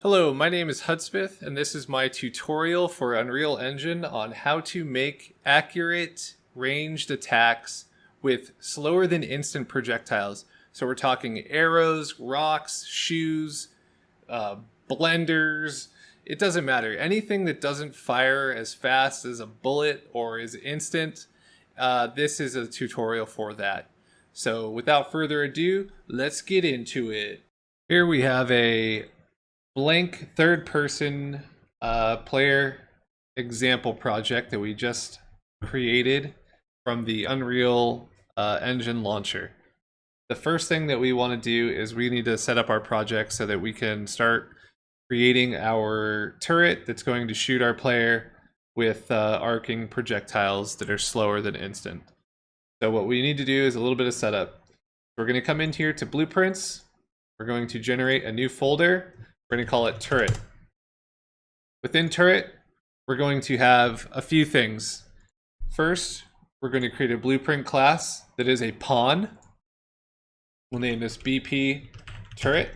Hello, my name is Hudsmith, and this is my tutorial for Unreal Engine on how to make accurate ranged attacks with slower than instant projectiles. So we're talking arrows, rocks, shoes, uh, blenders. It doesn't matter. Anything that doesn't fire as fast as a bullet or is instant, this is a tutorial for that. So without further ado, let's get into it. Here we have a blank third person player example project that we just created from the Unreal Engine launcher. The first thing that we want to do is we need to set up our project so that we can start creating our turret that's going to shoot our player with arcing projectiles that are slower than instant. So what we need to do is a little bit of setup. We're going to come in here to blueprints. We're going to generate a new folder. We're going to call it turret. Within turret, we're going to have a few things. First, we're going to create a blueprint class that is a pawn. We'll name this BP turret.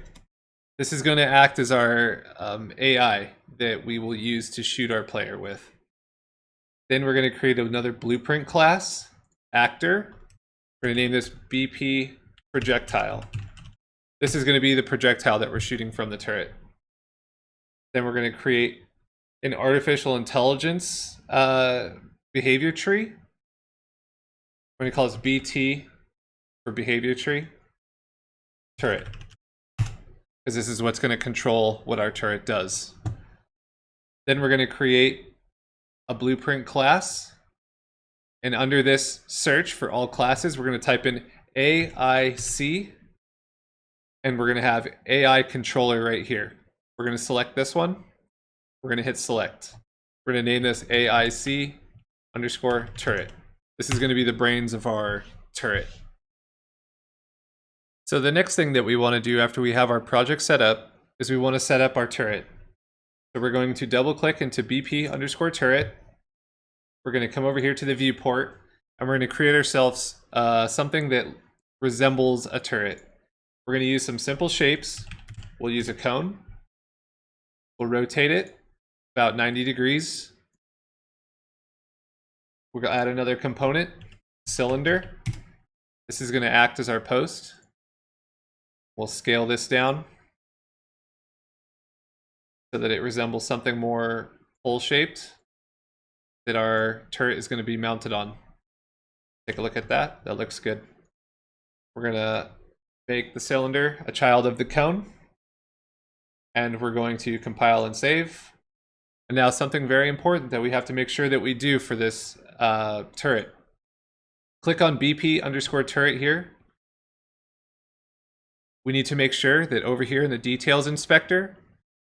This is going to act as our AI that we will use to shoot our player with. Then we're going to create another blueprint class, actor. We're going to name this BP projectile. This is going to be the projectile that we're shooting from the turret. Then we're going to create an artificial intelligence behavior tree. We're going to call this BT for behavior tree turret, because this is what's going to control what our turret does. Then we're going to create a blueprint class, and under this search for all classes, we're going to type in AIC, and we're going to have AI controller right here. We're going to select this one. We're going to hit select. We're going to name this AIC underscore turret. This is going to be the brains of our turret. So the next thing that we want to do after we have our project set up is we want to set up our turret. So we're going to double click into BP underscore turret. We're going to come over here to the viewport, and we're going to create ourselves something that resembles a turret. We're going to use some simple shapes. We'll use a cone. We'll rotate it about 90 degrees. We're going to add another component, cylinder. This is going to act as our post. We'll scale this down so that it resembles something more full-shaped that our turret is going to be mounted on. Take a look at that. That looks good. We're going to make the cylinder a child of the cone. And we're going to compile and save. And now something very important that we have to make sure that we do for this turret. Click on BP underscore turret here. We need to make sure that over here in the details inspector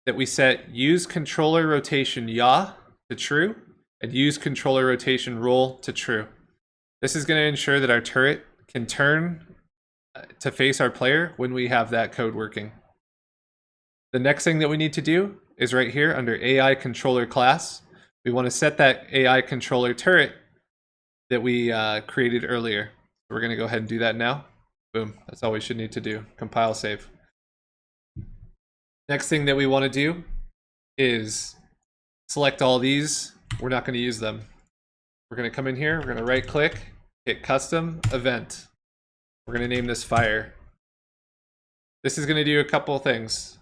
that we set use controller rotation yaw to true and use controller rotation roll to true. This is going to ensure that our turret can turn to face our player when we have that code working. The next thing that we need to do is right here under AI controller class. We want to set that AI controller turret that we created earlier. We're going to go ahead and do that now. Boom. That's all we should need to do. Compile, save. Next thing that we want to do is select all these. We're not going to use them. We're going to come in here. We're going to right click, hit custom event. We're going to name this fire. This is going to do a couple of things.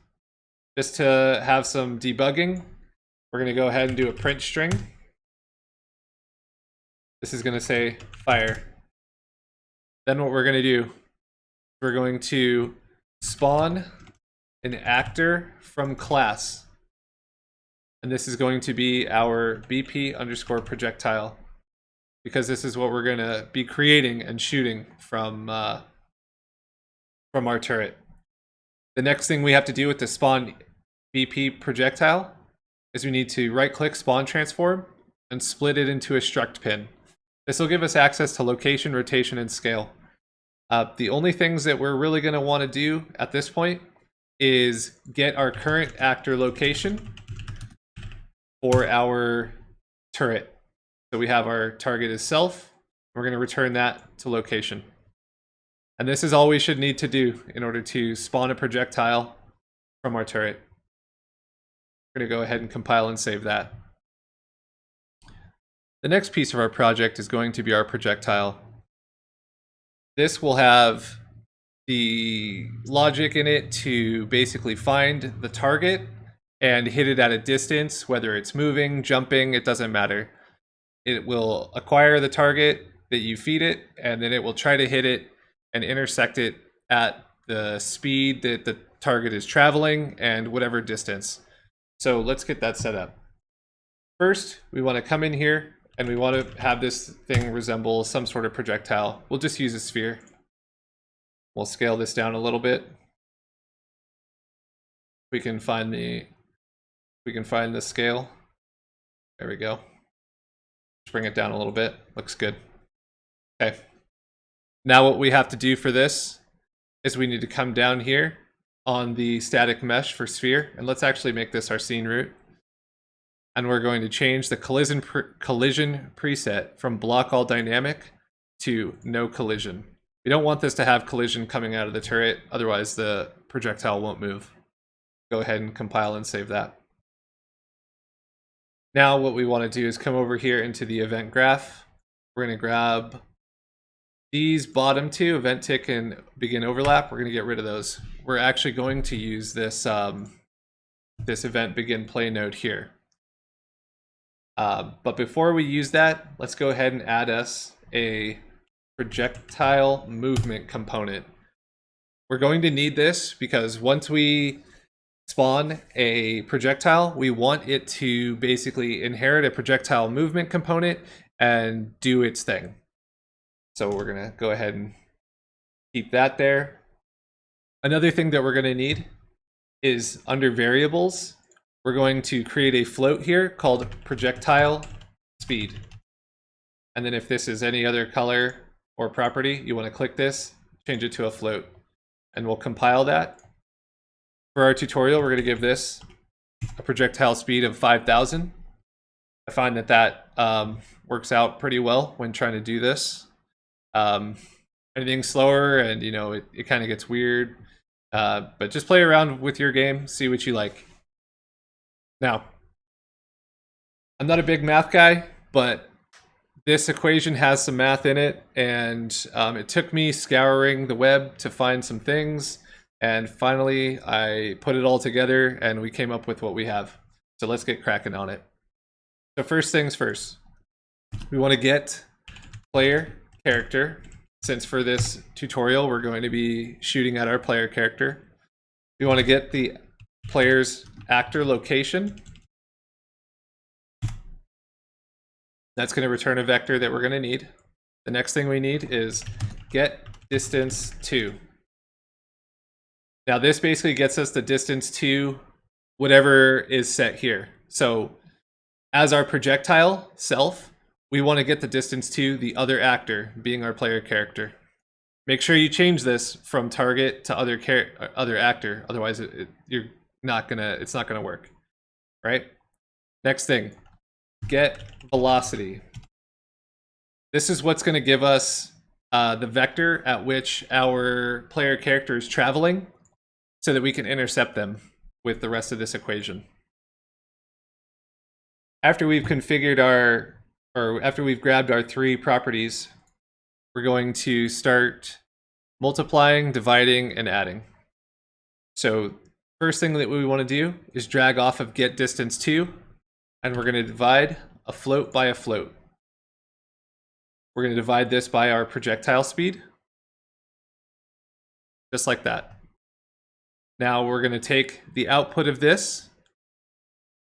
Just to have some debugging, we're going to go ahead and do a print string. This is going to say fire. Then what we're going to do, we're going to spawn an actor from class. And this is going to be our BP underscore projectile, because this is what we're going to be creating and shooting from our turret. The next thing we have to do with the spawn BP projectile is we need to right click spawn transform and split it into a struct pin. This will give us access to location, rotation, and scale. The only things that we're really going to want to do at this point is get our current actor location for our turret. So we have our target as self. We're going to return that to location. And this is all we should need to do in order to spawn a projectile from our turret. We're going to go ahead and compile and save that. The next piece of our project is going to be our projectile. This will have the logic in it to basically find the target and hit it at a distance, whether it's moving, jumping, it doesn't matter. It will acquire the target that you feed it, and then it will try to hit it and intersect it at the speed that the target is traveling and whatever distance. So let's get that set up. First, we want to come in here and we want to have this thing resemble some sort of projectile. We'll just use a sphere. We'll scale this down a little bit. We can find the scale. There we go. Let's bring it down a little bit. Looks good. Okay. Now what we have to do for this is we need to come down here on the static mesh for sphere, and let's actually make this our scene root. And we're going to change the collision preset from block all dynamic to no collision. We don't want this to have collision coming out of the turret, otherwise the projectile won't move. Go ahead and compile and save that. Now what we want to do is come over here into the event graph. We're going to grab these bottom two, event tick and begin overlap. We're going to get rid of those. We're actually going to use this, this event begin play node here. But before we use that, let's go ahead and add us a projectile movement component. We're going to need this because once we spawn a projectile, we want it to basically inherit a projectile movement component and do its thing. So we're going to go ahead and keep that there. Another thing that we're going to need is under variables, we're going to create a float here called projectile speed. And then if this is any other color or property, you want to click this, change it to a float, and we'll compile that. For our tutorial, we're going to give this a projectile speed of 5,000. I find that that works out pretty well when trying to do this. Anything slower and it kind of gets weird, but just play around with your game, see what you like. Now, I'm not a big math guy, but this equation has some math in it, and it took me scouring the web to find some things, and finally I put it all together and we came up with what we have. So let's get cracking on it. So first things first, we want to get player character. Since for this tutorial we're going to be shooting at our player character, we want to get the player's actor location. That's going to return a vector that we're going to need. The next thing we need is get distance to. Now this basically gets us the distance to whatever is set here. So as our projectile self, we want to get the distance to the other actor, being our player character. Make sure you change this from target to other actor, otherwise it's not gonna work, right? Next thing, get velocity. This is what's going to give us the vector at which our player character is traveling, so that we can intercept them with the rest of this equation. After we've configured after we've grabbed our three properties, we're going to start multiplying, dividing, and adding. So first thing that we want to do is drag off of get distance to, and we're going to divide a float by a float. We're going to divide this by our projectile speed, just like that. Now we're going to take the output of this,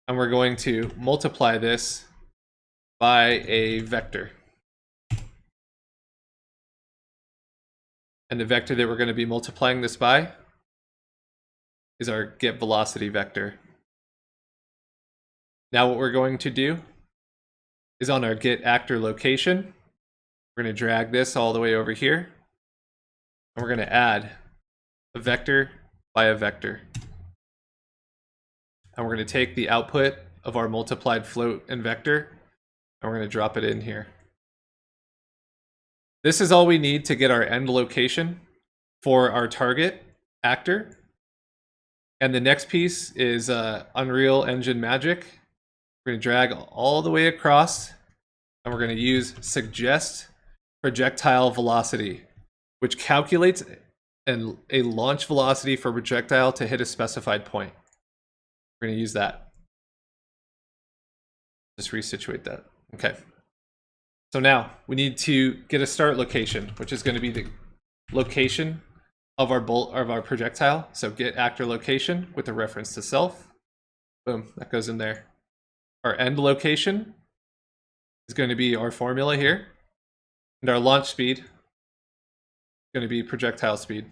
and we're going to multiply this by a vector. And the vector that we're going to be multiplying this by is our get velocity vector. Now what we're going to do is on our get actor location, we're going to drag this all the way over here, and we're going to add a vector by a vector. And we're going to take the output of our multiplied float and vector, and we're going to drop it in here. This is all we need to get our end location for our target actor. And the next piece is Unreal Engine magic. We're going to drag all the way across, and we're going to use suggest projectile velocity, which calculates a launch velocity for projectile to hit a specified point. We're going to use that. Just resituate that. Okay. So now we need to get a start location, which is going to be the location of our projectile. So get actor location with a reference to self. Boom, that goes in there. Our end location is going to be our formula here. And our launch speed is going to be projectile speed.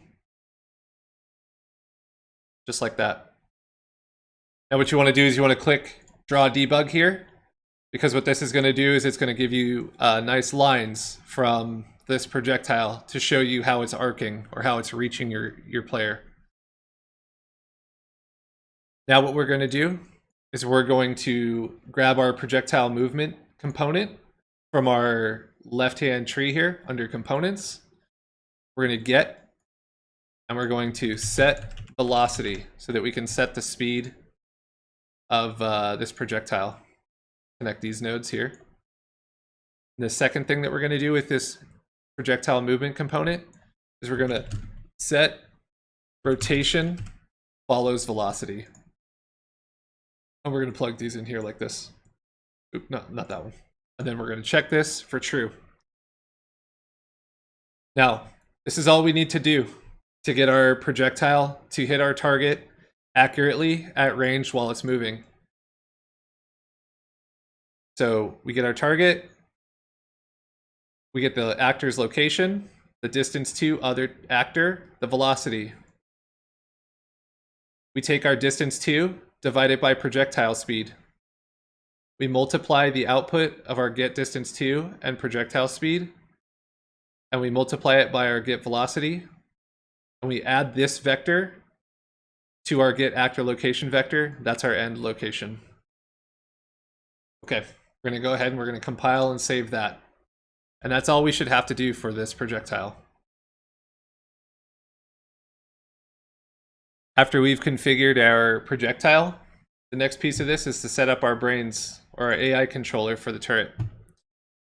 Just like that. Now what you want to do is you want to click draw debug here, because what this is going to do is it's going to give you nice lines from this projectile to show you how it's arcing or how it's reaching your player. Now what we're going to do is we're going to grab our projectile movement component from our left-hand tree here under components. We're going to get, and we're going to set velocity so that we can set the speed of this projectile. Connect these nodes here. And the second thing that we're going to do with this projectile movement component is we're going to set rotation follows velocity. And we're going to plug these in here like this. Oop, no, not that one. And then we're going to check this for true. Now, this is all we need to do to get our projectile to hit our target accurately at range while it's moving. So we get our target, we get the actor's location, the distance to other actor, the velocity. We take our distance to, divide it by projectile speed. We multiply the output of our get distance to and projectile speed, and we multiply it by our get velocity, and we add this vector to our get actor location vector. That's our end location. Okay, we're going to go ahead and we're going to compile and save that. And that's all we should have to do for this projectile. After we've configured our projectile, the next piece of this is to set up our brains or our AI controller for the turret.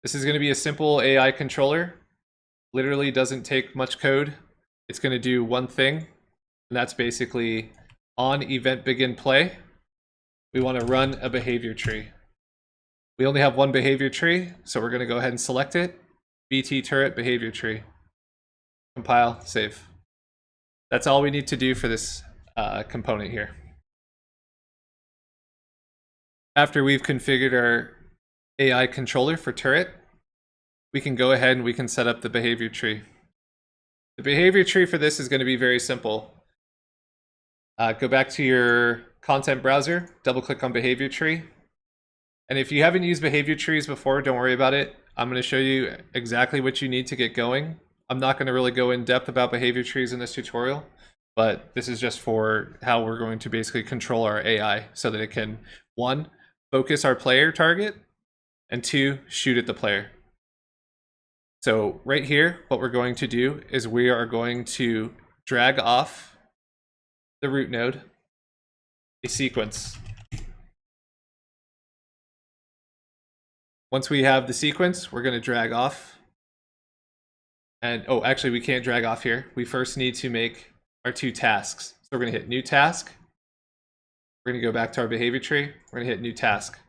This is going to be a simple AI controller. Literally doesn't take much code. It's going to do one thing, and that's basically on event begin play, we want to run a behavior tree. We only have one behavior tree, so we're going to go ahead and select it. BT turret behavior tree. Compile, save. That's all we need to do for this component here. After we've configured our AI controller for turret, we can go ahead and we can set up the behavior tree. The behavior tree for this is going to be very simple. Go back to your content browser, double click on behavior tree. And if you haven't used behavior trees before, don't worry about it. I'm going to show you exactly what you need to get going. I'm not going to really go in depth about behavior trees in this tutorial, but this is just for how we're going to basically control our AI so that it can, 1, focus our player target, and 2, shoot at the player. So right here, what we're going to do is we are going to drag off the root node a sequence. Once we have the sequence, we're going to drag off. And oh, actually we can't drag off here. We first need to make our 2 tasks. So we're going to hit new task. We're going to go back to our behavior tree. We're going to hit new task.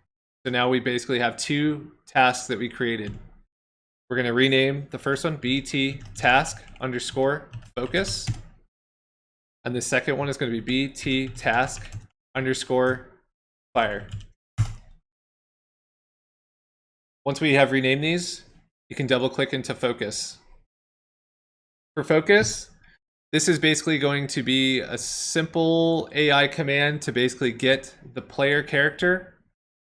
So now we basically have 2 tasks that we created. We're going to rename the first one BT task underscore focus. And the second one is going to be BT task underscore fire. Once we have renamed these, you can double click into focus. For focus, this is basically going to be a simple AI command to basically get the player character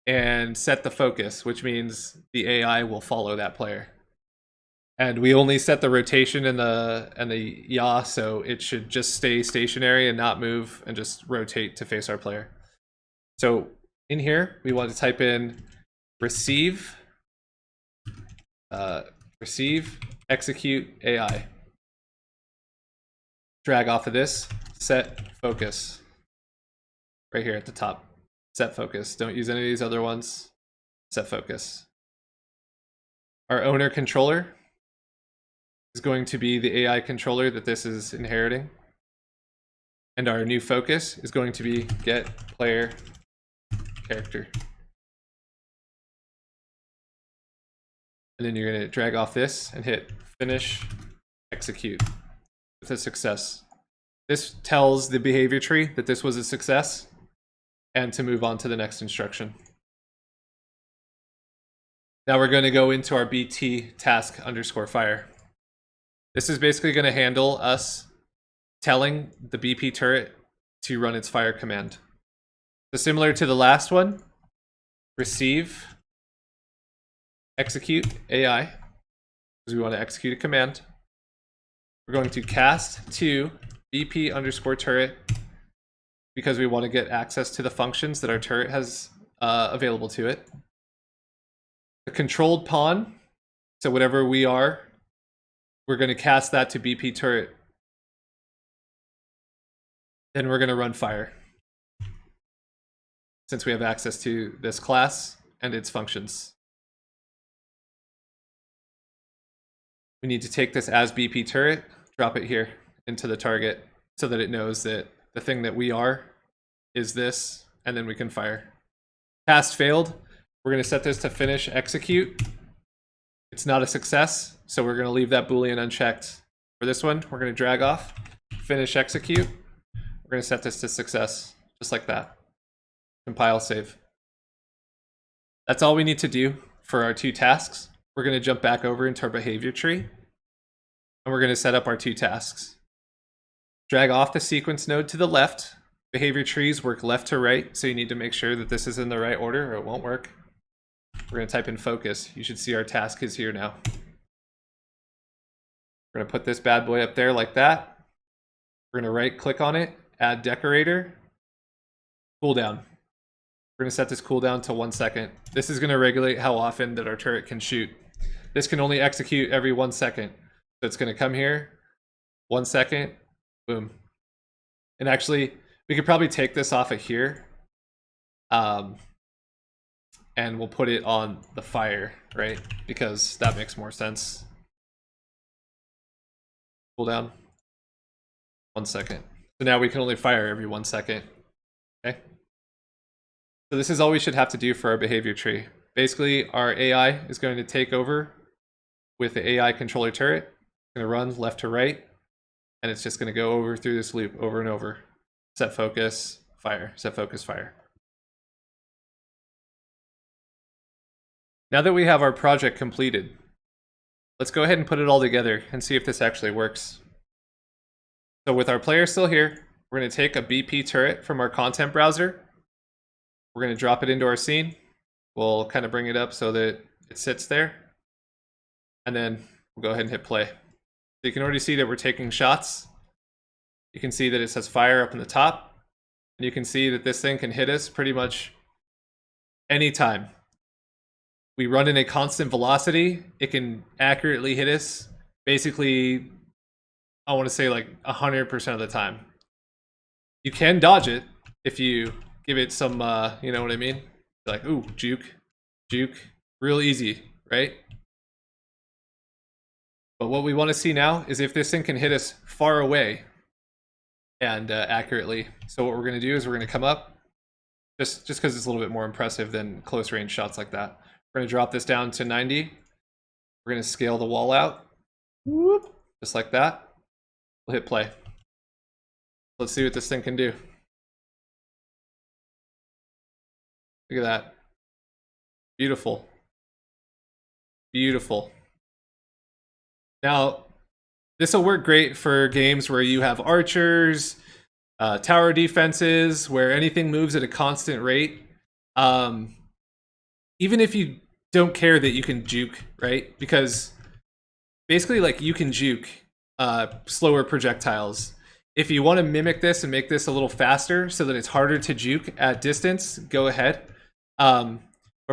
and set the focus, which means the AI will follow that player. And we only set the rotation and the yaw, so it should just stay stationary and not move and just rotate to face our player. So in here, we want to type in receive execute AI. Drag off of this, set focus. right here at the top. Set focus. Don't use any of these other ones. Set focus. Our owner controller is going to be the AI controller that this is inheriting. And our new focus is going to be get player character. And then you're going to drag off this and hit finish execute with a success. This tells the behavior tree that this was a success and to move on to the next instruction. Now we're going to go into our BT task underscore fire. This is basically going to handle us telling the BP turret to run its fire command. So similar to the last one, receive, execute AI, because we want to execute a command. We're going to cast to BP underscore turret because we want to get access to the functions that our turret has available to it. The controlled pawn, so whatever we are, we're going to cast that to BP turret. Then we're going to run fire, since we have access to this class and its functions. We need to take this as BP turret, drop it here into the target so that it knows that the thing that we are is this, and then we can fire. Cast failed. We're going to set this to finish execute. It's not a success, so we're going to leave that Boolean unchecked. For this one, we're going to drag off, finish execute. We're going to set this to success, just like that. Compile, save. That's all we need to do for our two tasks. We're going to jump back over into our behavior tree, and we're going to set up our two tasks. Drag off the sequence node to the left. Behavior trees work left to right, so you need to make sure that this is in the right order or it won't work. We're going to type in focus. You should see our task is here now. We're going to put this bad boy up there like that. We're going to right click on it, add decorator, cooldown. We're going to set this cooldown to 1 second. This is going to regulate how often that our turret can shoot. This can only execute every 1 second. So it's going to come here, 1 second, boom. And actually, we could probably take this off of here. And we'll put it on the fire, right? Because that makes more sense. Cooldown, 1 second. So now we can only fire every 1 second, okay? So this is all we should have to do for our behavior tree. Basically, our AI is going to take over with the AI controller turret. It's going to run left to right, and it's just going to go over through this loop over and over. Set focus, fire, set focus, fire. Now that we have our project completed, let's go ahead and put it all together and see if this actually works. So with our player still here, we're going to take a BP turret from our content browser. We're going to drop it into our scene. We'll kind of bring it up so that it sits there. And then we'll go ahead and hit play. So you can already see that we're taking shots. You can see that it says fire up in the top. And you can see that this thing can hit us pretty much anytime. We run in a constant velocity. It can accurately hit us basically, I want to say like 100% of the time. You can dodge it if you give it some, you know what I mean? Like, ooh, juke, juke, real easy, right? But what we want to see now is if this thing can hit us far away and accurately. So what we're going to do is we're going to come up, just because it's a little bit more impressive than close range shots like that. We're going to drop this down to 90. We're going to scale the wall out, whoop, just like that. We'll hit play. Let's see what this thing can do. Look at that. Beautiful. Beautiful. Now, this will work great for games where you have archers, tower defenses, where anything moves at a constant rate. Even if you don't care that you can juke, right? Because basically, like, you can juke slower projectiles. If you want to mimic this and make this a little faster so that it's harder to juke at distance, go ahead. But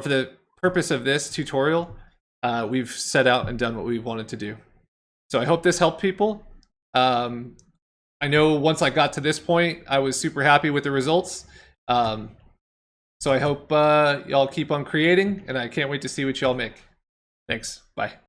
for the purpose of this tutorial, we've set out and done what we wanted to do. So I hope this helped people. I know once I got to this point, I was super happy with the results. So I hope y'all keep on creating, and I can't wait to see what y'all make. Thanks. Bye.